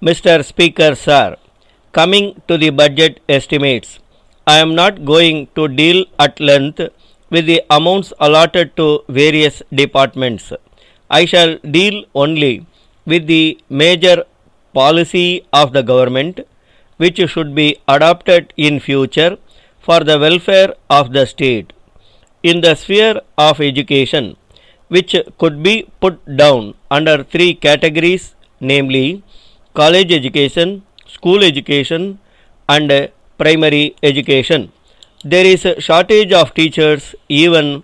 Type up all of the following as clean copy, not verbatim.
Mr. Speaker, sir, coming to the budget estimates, I am not going to deal at length with the amounts allotted to various departments. I shall deal only with the major policy of the government which should be adopted in future for the welfare of the state. In the sphere of education, which could be put down under three categories, namely college education, school education, and primary education. There is a shortage of teachers even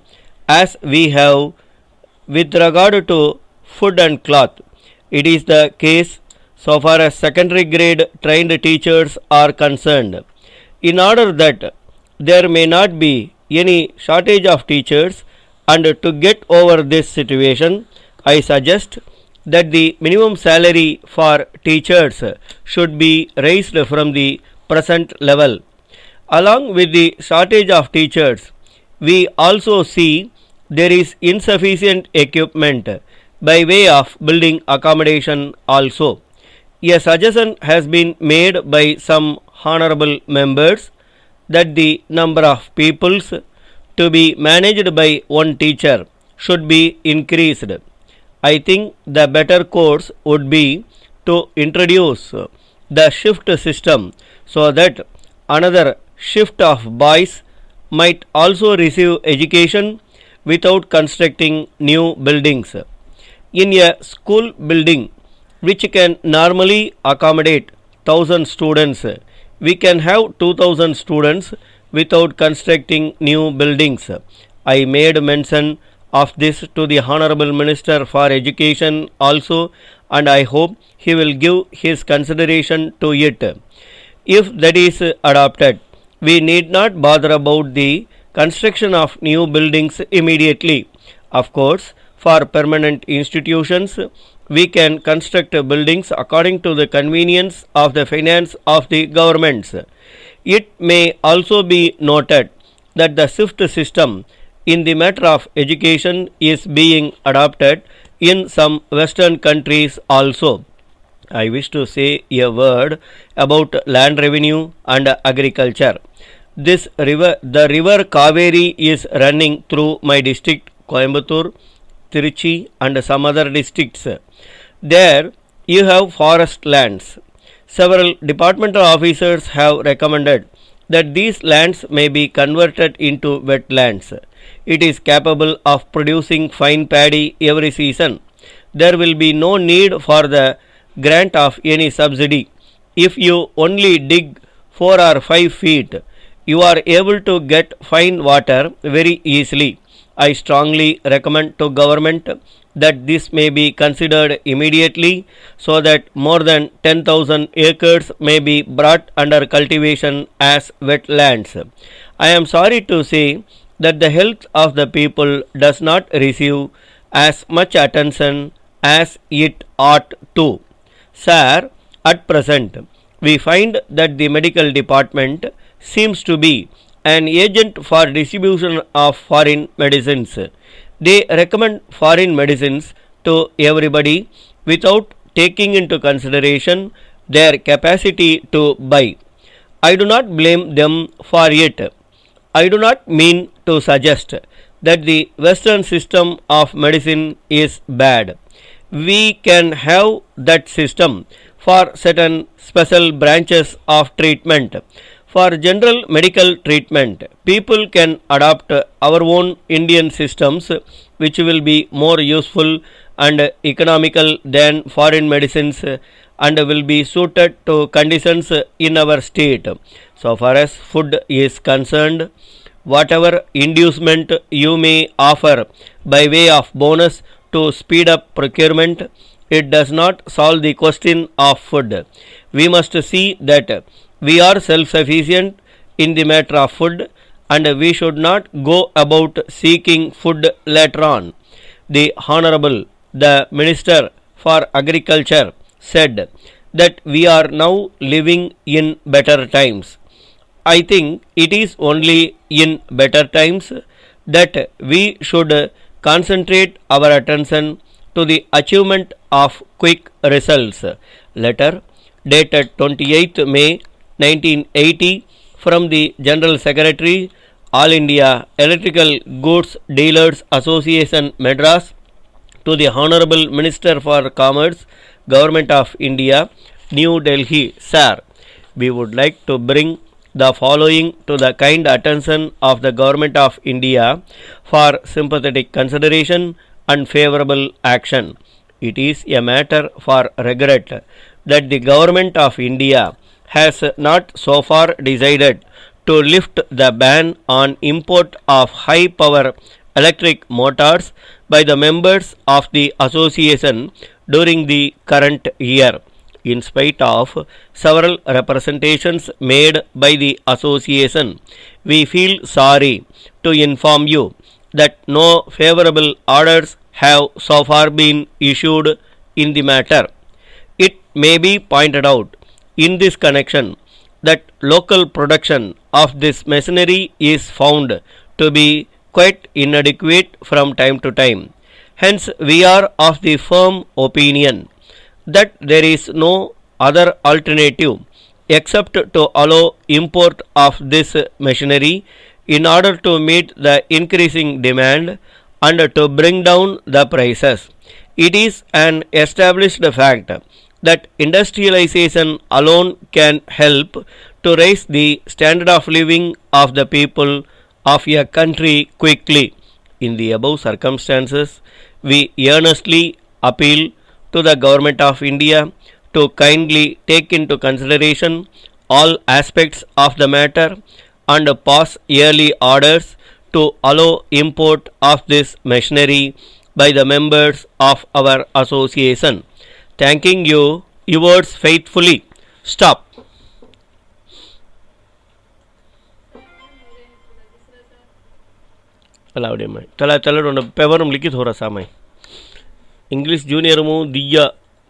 as we have with regard to food and cloth. It is the case so far as secondary grade trained teachers are concerned. In order that there may not be any shortage of teachers and to get over this situation, I suggest that the minimum salary for teachers should be raised from the present level. Along with the shortage of teachers, we also see there is insufficient equipment by way of building accommodation also. A suggestion has been made by some honorable members that the number of pupils to be managed by one teacher should be increased. I think the better course would be to introduce the shift system so that another shift of boys might also receive education without constructing new buildings. In a school building which can normally accommodate 1000 students, we can have 2000 students without constructing new buildings. I made mention of this to the Honorable Minister for Education also, and I hope he will give his consideration to it. If that is adopted, we need not bother about the construction of new buildings immediately. Of course, for permanent institutions, we can construct buildings according to the convenience of the finance of the governments. It may also be noted that the shift system in the matter of education is being adopted in some western countries also. I wish to say a word about land revenue and agriculture. The river Kaveri is running through my district Coimbatore, Tiruchi and some other districts. There you have forest lands. Several departmental officers have recommended that these lands may be converted into wetlands. It is capable of producing fine paddy every season. There will be no need for the grant of any subsidy. If you only dig 4 or 5 feet, you are able to get fine water very easily. I strongly recommend to government that this may be considered immediately so that more than 10,000 acres may be brought under cultivation as wetlands. I am sorry to say that the health of the people does not receive as much attention as it ought to. Sir, at present, we find that the medical department seems to be an agent for distribution of foreign medicines. They recommend foreign medicines to everybody without taking into consideration their capacity to buy. I do not blame them for it. I do not mean to suggest that the Western system of medicine is bad. We can have that system for certain special branches of treatment. For general medical treatment, people can adopt our own Indian systems which will be more useful and economical than foreign medicines and will be suited to conditions in our state. So far as food is concerned, whatever inducement you may offer by way of bonus to speed up procurement, it does not solve the question of food. We must see that we are self-sufficient in the matter of food and we should not go about seeking food later on. The Honorable, the Minister for Agriculture said that we are now living in better times. I think it is only in better times that we should concentrate our attention to the achievement of quick results. Letter dated 28th May 1980 from the General Secretary, All India Electrical Goods Dealers Association, Madras, to the Honorable Minister for Commerce, Government of India, New Delhi. Sir, we would like to bring the following to the kind attention of the Government of India for sympathetic consideration and favorable action. It is a matter for regret that the Government of India has not so far decided to lift the ban on import of high power electric motors by the members of the association during the current year. In spite of several representations made by the association, we feel sorry to inform you that no favorable orders have so far been issued in the matter. It may be pointed out in this connection that local production of this machinery is found to be quite inadequate from time to time. Hence, we are of the firm opinion that there is no other alternative except to allow import of this machinery in order to meet the increasing demand and to bring down the prices. It is an established fact that industrialization alone can help to raise the standard of living of the people of a country quickly. In the above circumstances, we earnestly appeal to the Government of India to kindly take into consideration all aspects of the matter and pass yearly orders to allow import of this machinery by the members of our association. Thanking you, yours faithfully. Stop. चला चला paper में लिखित हो रहा सामाई English junior मु दिया